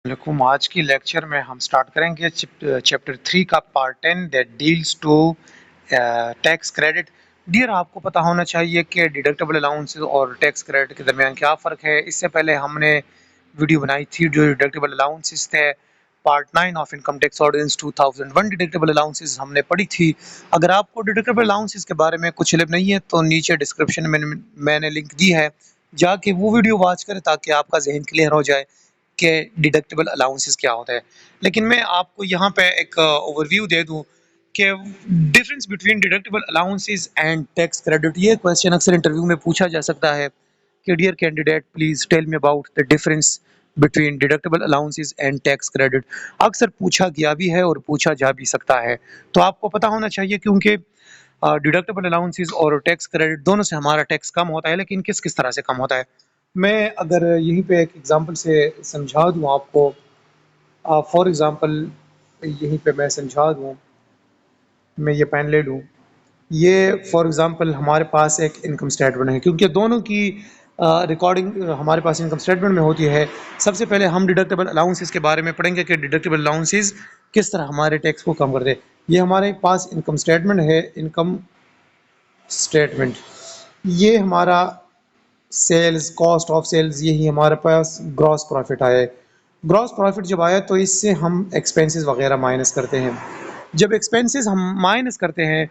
वालेकुम। आज की लेक्चर में हम स्टार्ट करेंगे चैप्टर 3 का part 10 that deals to tax credit. Dear, आपको पता होना चाहिए कि डिडक्टेबल अलाउंसेस और टैक्स क्रेडिट के दरमियान क्या फ़र्क है। इससे पहले हमने वीडियो बनाई थी जो डिडक्टेबल अलाउंसेस थे, part 9 of income tax ordinance 2001 deductible allowances हमने पढ़ी थी। अगर आपको डिडक्टेबल अलाउंसेस के बारे में कुछ इल्म नहीं है तो नीचे डिस्क्रिप्शन में मैंने लिंक दी है, जाके वो वीडियो वॉच करें ताकि आपका जहन क्लियर हो जाए कि डिडक्टेबल अलाउंसेस क्या होता है। लेकिन मैं आपको यहाँ पे एक ओवरव्यू दे दूँ कि difference between deductible allowances and tax credit. ये क्वेश्चन अक्सर इंटरव्यू में पूछा जा सकता है कि dear candidate please tell me about the difference between deductible allowances and tax credit. अक्सर पूछा गया भी है और पूछा जा भी सकता है, तो आपको पता होना चाहिए क्योंकि डिडक्टेबल अलाउंसेस और टैक्स क्रेडिट दोनों से हमारा टैक्स कम होता है, लेकिन किस किस तरह से कम होता है। मैं अगर यहीं पे एक एग्जांपल से समझा दूं आपको, फॉर एग्जांपल यहीं पे मैं समझा दूं, मैं ये पेन ले लूं। ये फॉर एग्जांपल हमारे पास एक इनकम स्टेटमेंट है, क्योंकि दोनों की रिकॉर्डिंग हमारे पास इनकम स्टेटमेंट में होती है। सबसे पहले हम डिडक्टेबल अलाउंसेस के बारे में पढ़ेंगे कि डिडक्टेबल अलाउंसेस किस तरह हमारे टैक्स को कम करते हैं। ये हमारे पास इनकम स्टेटमेंट है, इनकम स्टेटमेंट। ये हमारा सेल्स, कॉस्ट ऑफ सेल्स, यही हमारे पास ग्रॉस प्रॉफिट आया है। ग्रॉस प्रॉफिट जब आया तो इससे हम एक्सपेंसेस वगैरह माइनस करते हैं। जब एक्सपेंसेस हम माइनस करते हैं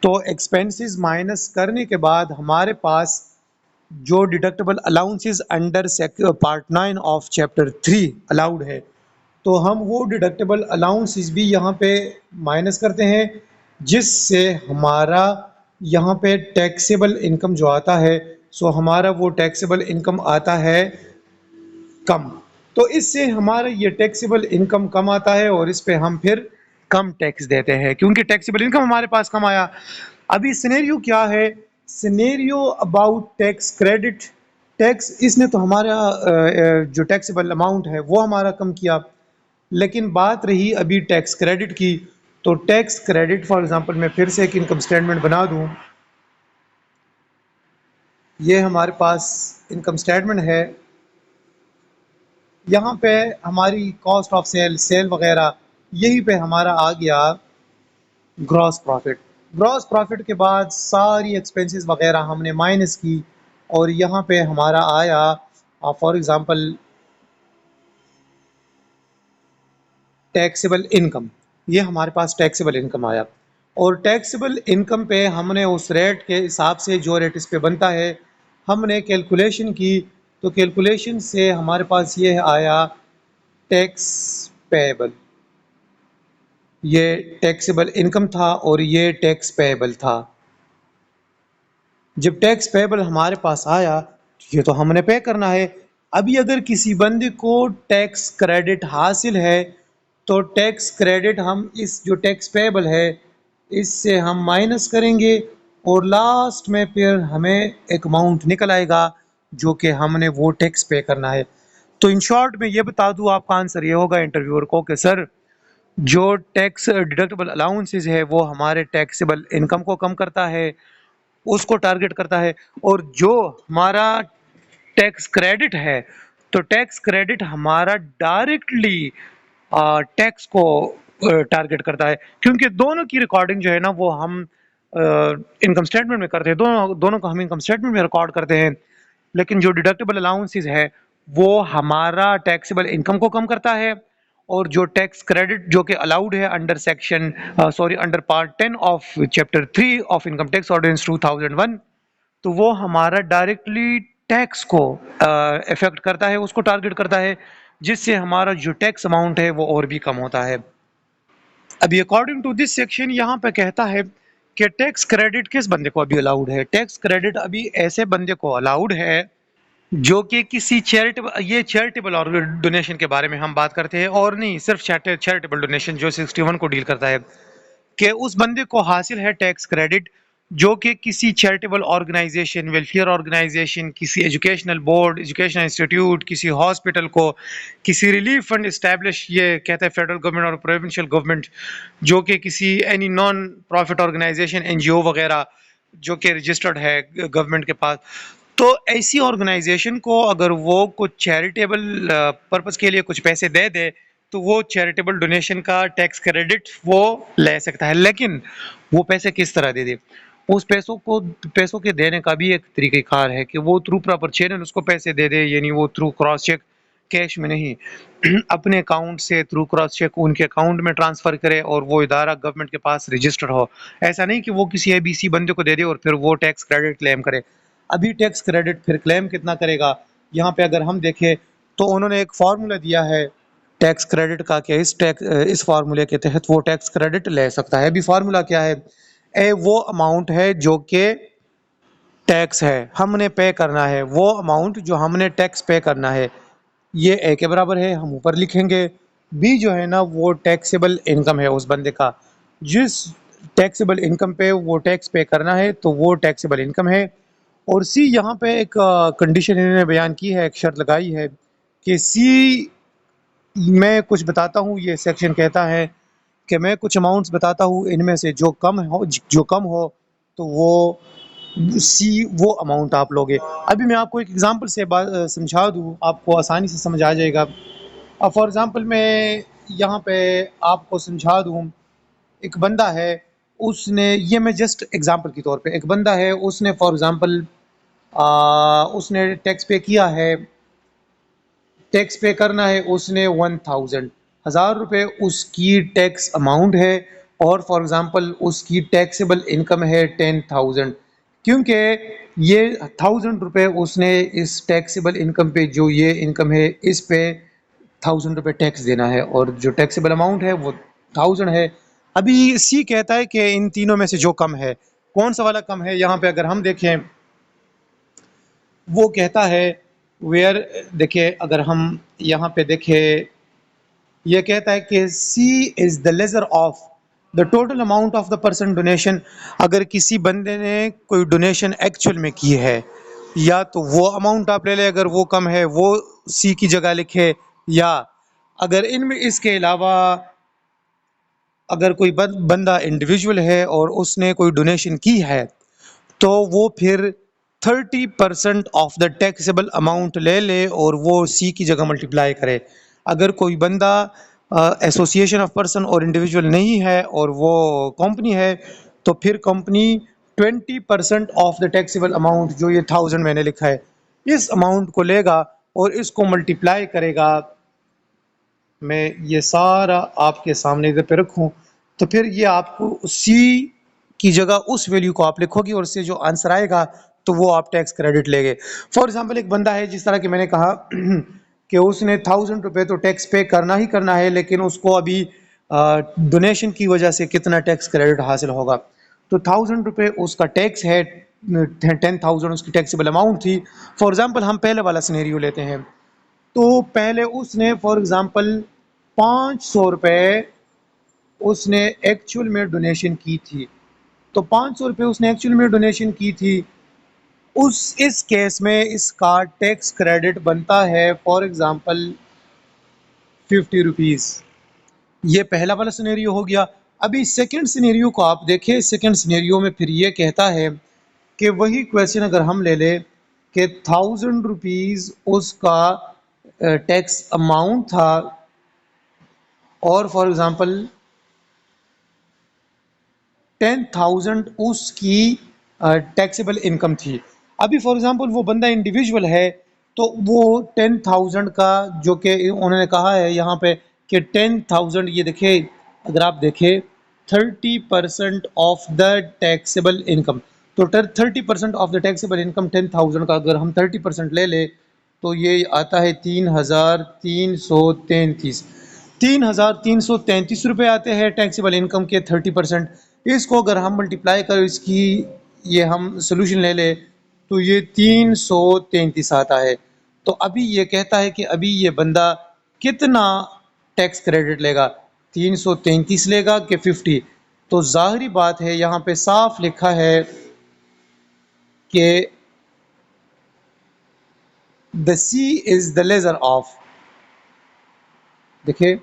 तो एक्सपेंसेस माइनस करने के बाद हमारे पास जो deductible allowances under part 9 of chapter 3 allowed है, तो हम वो डिडक्टेबल अलाउंसेस भी यहाँ पे माइनस करते हैं, जिससे हमारा यहाँ पे टैक्सेबल इनकम जो आता है, सो हमारा वो टैक्सेबल इनकम आता है कम। तो इससे हमारा ये टैक्सेबल इनकम कम आता है और इस पे हम फिर कम टैक्स देते हैं, क्योंकि टैक्सेबल इनकम हमारे पास कम आया। अभी सिनेरियो क्या है? Scenario about tax credit. Tax इसने तो हमारा जो टैक्सेबल अमाउंट है वो हमारा कम किया, लेकिन बात रही अभी टैक्स क्रेडिट की। तो टैक्स क्रेडिट फॉर एग्जांपल मैं फिर से एक इनकम स्टेटमेंट बना दूं। ये हमारे पास इनकम स्टेटमेंट है, यहाँ पे हमारी कॉस्ट ऑफ सेल, सेल वगैरह, यहीं पे हमारा आ गया ग्रॉस प्रॉफिट। ग्रॉस प्रॉफिट के बाद सारी एक्सपेंसेस वगैरह हमने माइनस की और यहाँ पे हमारा आया फॉर एग्जांपल टैक्सेबल इनकम। ये हमारे पास टैक्सेबल इनकम आया और टैक्सेबल इनकम पे हमने उस रेट के हिसाब से जो रेट इस पे बनता है हमने कैलकुलेशन की। तो कैलकुलेशन से हमारे पास ये आया टैक्स पेएबल। ये टैक्सेबल इनकम था और ये टैक्स पेएबल था। जब टैक्स पेएबल हमारे पास आया, ये तो हमने पे करना है। अभी अगर किसी बंदे को टैक्स क्रेडिट हासिल है तो टैक्स क्रेडिट हम इस जो टैक्स पेएबल है इससे हम माइनस करेंगे और लास्ट में फिर हमें एक अमाउंट निकल आएगा जो कि हमने वो टैक्स पे करना है। तो इन शॉर्ट में ये बता दूं, आपका आंसर ये होगा इंटरव्यूअर को कि सर, जो टैक्स डिडक्टेबल अलाउंसेस है वो हमारे टैक्सेबल इनकम को कम करता है, उसको टारगेट करता है। और जो हमारा टैक्स क्रेडिट है, तो टैक्स क्रेडिट हमारा डायरेक्टली टैक्स को टारगेट करता है, क्योंकि दोनों की रिकॉर्डिंग जो है ना वो हम इनकम स्टेटमेंट में करते हैं, दोनों दोनों को हम इनकम स्टेटमेंट में रिकॉर्ड करते हैं। लेकिन जो डिडक्टेबल अलाउंसेस है वो हमारा टैक्सेबल इनकम को कम करता है, और जो टैक्स क्रेडिट जो कि अलाउड है under section under part 10 of chapter 3 of income tax ordinance 2001, तो वो हमारा डायरेक्टली टैक्स को इफेक्ट करता है, उसको टारगेट करता है, जिससे हमारा जो टैक्स अमाउंट है वो और भी कम होता है। अभी अकॉर्डिंग टू दिस सेक्शन यहाँ पे कहता है कि टैक्स क्रेडिट किस बंदे को अभी अलाउड है। टैक्स क्रेडिट अभी ऐसे बंदे को अलाउड है जो कि किसी चैरिटेबल, ये चैरिटेबल और डोनेशन के बारे में हम बात करते हैं और नहीं सिर्फ चैरिटेबल डोनेशन जो 61 को डील करता है, कि उस बंदे को हासिल है टैक्स क्रेडिट जो कि किसी चैरिटेबल ऑर्गेनाइजेशन, वेलफेयर ऑर्गेनाइजेशन, किसी एजुकेशनल बोर्ड, एजुकेशनल इंस्टीट्यूट, किसी हॉस्पिटल को, किसी रिलीफ फंड इस्टेब्लिश, ये कहता है फेडरल गवर्नमेंट और प्रोविंशियल गवर्नमेंट, जो कि किसी any non profit organisation, NGO वगैरह जो कि रजिस्टर्ड है गवर्नमेंट के पास, तो ऐसी ऑर्गेनाइजेशन को अगर वो कुछ चैरिटेबल पर्पस के लिए कुछ पैसे दे दे तो वो चैरिटेबल डोनेशन का टैक्स क्रेडिट वो ले सकता है, लेकिन वो पैसे किस तरह दे दे, उस पैसों के देने का भी एक तरीक़ेकार है कि वो थ्रू प्रॉपर चैनल उसको पैसे दे दे, यानी वो थ्रू क्रॉस चेक, कैश में नहीं अपने अकाउंट से थ्रू क्रॉस चेक उनके अकाउंट में ट्रांसफर करे और वो इदारा गवर्नमेंट के पास रजिस्टर्ड हो। ऐसा नहीं कि वो किसी एबीसी बंदे को दे दे और फिर वो टैक्स क्रेडिट क्लेम करे। अभी टैक्स क्रेडिट फिर क्लेम कितना करेगा, यहाँ पे अगर हम देखें तो उन्होंने एक फार्मूला दिया है टैक्स क्रेडिट का कि इस फार्मूले के तहत वो टैक्स क्रेडिट ले सकता है। अभी फार्मूला क्या है, वो अमाउंट है जो कि टैक्स है हमने पे करना है, वो अमाउंट जो हमने टैक्स पे करना है ये ए के बराबर है, हम ऊपर लिखेंगे। बी जो है ना वो टैक्सेबल इनकम है उस बंदे का, जिस टैक्सेबल इनकम पे वो टैक्स पे करना है तो वो टैक्सेबल इनकम है। और सी यहाँ पे एक कंडीशन इन्होंने बयान की है, एक शर्त लगाई है कि सी मैं कुछ बताता हूँ, ये सेक्शन कहता है कि मैं कुछ अमाउंट्स बताता हूँ, इनमें से जो कम हो तो वो सी वो अमाउंट आप लोगे। अभी मैं आपको एक एग्जांपल से समझा दूँ, आपको आसानी से समझ आ जाएगा। अब फॉर एग्जांपल मैं यहाँ पे आपको समझा दूँ, एक बंदा है उसने, ये मैं जस्ट एग्जांपल के तौर पे, एक बंदा है उसने फॉर एग्जांपल उसने टैक्स पे किया है, टैक्स पे करना है उसने 1000 उसकी टैक्स अमाउंट है और फॉर एग्जांपल उसकी टैक्सेबल इनकम है 10,000, क्योंकि ये 1000 उसने इस टैक्सेबल इनकम पे, जो ये इनकम है इस पे 1000 टैक्स देना है और जो टैक्सेबल अमाउंट है वो 1000 है। अभी सी कहता है कि इन तीनों में से जो कम है, कौन सा वाला कम है, यहाँ पे अगर हम देखें वो कहता है वेयर, देखिए अगर हम यहाँ पे देखें, ये कहता है कि C is the ledger of the total amount of the person donation. अगर किसी बंदे ने कोई डोनेशन एक्चुअल में की है या तो वो अमाउंट आप ले ले, अगर वो कम है वो सी की जगह लिखे, या अगर इनमें इसके अलावा अगर कोई बंदा इंडिविजुअल है और उसने कोई डोनेशन की है तो वो फिर 30% ऑफ द टैक्सेबल अमाउंट ले ले और वो सी की जगह मल्टीप्लाई करे। अगर कोई बंदा एसोसिएशन ऑफ पर्सन और इंडिविजुअल नहीं है और वो कंपनी है तो फिर company 20% of the taxable amount, जो ये 1000 मैंने लिखा है, इस अमाउंट को लेगा और इसको मल्टीप्लाई करेगा। मैं ये सारा आपके सामने इधर पे रखूं तो फिर ये आपको सी की जगह उस वैल्यू को आप लिखोगे और उससे जो आंसर आएगा तो वो आप टैक्स क्रेडिट लेंगे। फॉर एग्जांपल एक बंदा है, जिस तरह कि मैंने कहा कि उसने 1000 तो टैक्स पे करना ही करना है, लेकिन उसको अभी डोनेशन की वजह से कितना टैक्स क्रेडिट हासिल होगा, तो 1000 उसका टैक्स है, 10,000 उसकी टैक्सेबल अमाउंट थी। फॉर एग्जांपल हम पहले वाला सिनेरियो लेते हैं, तो पहले उसने फॉर एग्जांपल 500 उसने एक्चुअल में डोनेशन की थी, तो 500 उसने एक्चुअल में डोनेशन की थी। इस केस में इसका टैक्स क्रेडिट बनता है फॉर एग्जांपल 50 रुपीज़। ये पहला वाला सिनेरियो हो गया। अभी सेकंड सिनेरियो को आप देखें, सेकंड सिनेरियो में फिर ये कहता है कि वही क्वेश्चन अगर हम ले लें कि 1000 उसका टैक्स अमाउंट था और फॉर एग्जांपल 10,000 उसकी टैक्सेबल इनकम थी। अभी फॉर एग्जांपल वो बंदा इंडिविजुअल है तो वो 10,000 का, जो कि उन्होंने कहा है यहाँ पे कि 10,000, ये देखिए अगर आप देखें 30% ऑफ द टैक्सेबल इनकम, तो 30% ऑफ द टैक्सेबल इनकम 10,000 का अगर हम 30% ले ले तो ये आता है 3,333 रुपये आते हैं टैक्सेबल इनकम के 30%। इसको अगर हम मल्टीप्लाई कर इसकी ये हम सोल्यूशन ले ले तो ये 333 आता है। तो अभी ये कहता है कि अभी ये बंदा कितना टैक्स क्रेडिट लेगा, 333 लेगा कि 50। तो जाहिर बात है यहाँ पे साफ लिखा है कि the C is the ledger of, देखिए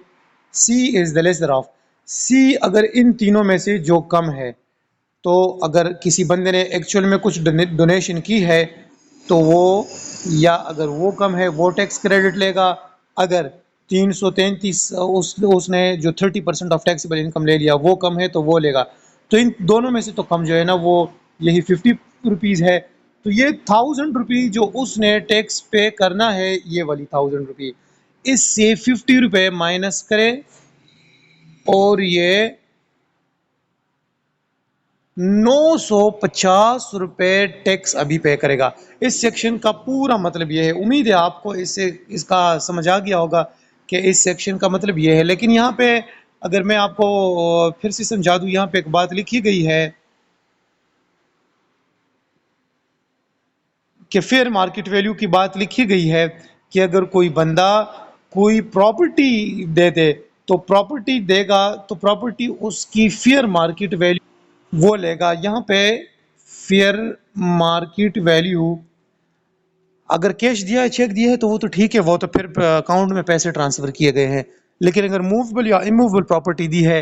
C is the ledger of, C अगर इन तीनों में से जो कम है, तो अगर किसी बंदे ने एक्चुअल में कुछ डोनेशन की है तो वो, या अगर वो कम है वो टैक्स क्रेडिट लेगा, अगर 333 उसने जो 30% ऑफ टैक्सेबल इनकम ले लिया वो कम है तो वो लेगा। तो इन दोनों में से तो कम जो है ना वो यही 50 रुपीज़ है। तो ये 1000 रुपीज़ जो उसने टैक्स पे करना है, ये वाली 1000 रुपीज़, इससे 50 रुपये माइनस करें और ये 950 रुपये टैक्स अभी पे करेगा। इस सेक्शन का पूरा मतलब ये है। उम्मीद है आपको इससे इसका समझ आ गया होगा कि इस सेक्शन का मतलब ये है। लेकिन यहाँ पे अगर मैं आपको फिर से समझा दूँ, यहाँ पे एक बात लिखी गई है कि फेयर मार्केट वैल्यू की बात लिखी गई है कि अगर कोई बंदा कोई प्रॉपर्टी दे दे तो प्रॉपर्टी देगा तो प्रॉपर्टी उसकी फेयर मार्केट वैल्यू वो लेगा। यहाँ पे फेयर मार्केट वैल्यू, अगर कैश दिया है चेक दिया है तो वो तो ठीक है, वो तो फिर अकाउंट में पैसे ट्रांसफर किए गए हैं। लेकिन अगर मूवेबल या इमूवेबल प्रॉपर्टी दी है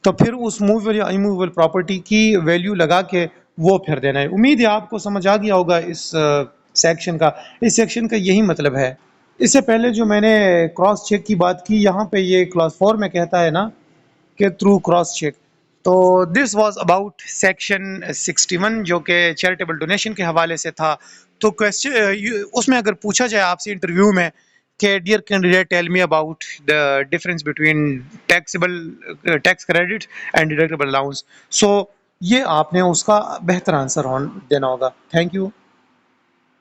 तो फिर उस मूवेबल या इमूवेबल प्रॉपर्टी की वैल्यू लगा के वो फिर देना है। उम्मीद है आपको समझ आ गया होगा सेक्शन का इस सेक्शन का यही मतलब है। इससे पहले जो मैंने क्रॉस चेक की बात की, यहाँ पे ये क्लास 4 में कहता है ना के थ्रू क्रॉस चेक। तो दिस वाज अबाउट सेक्शन 61 जो कि चैरिटेबल डोनेशन के हवाले से था। तो क्वेश्चन उसमें अगर पूछा जाए आपसे इंटरव्यू में कि dear candidate tell me about the difference between taxable tax credit and deductible allowance, so ये आपने उसका बेहतर आंसर देना होगा। Thank you.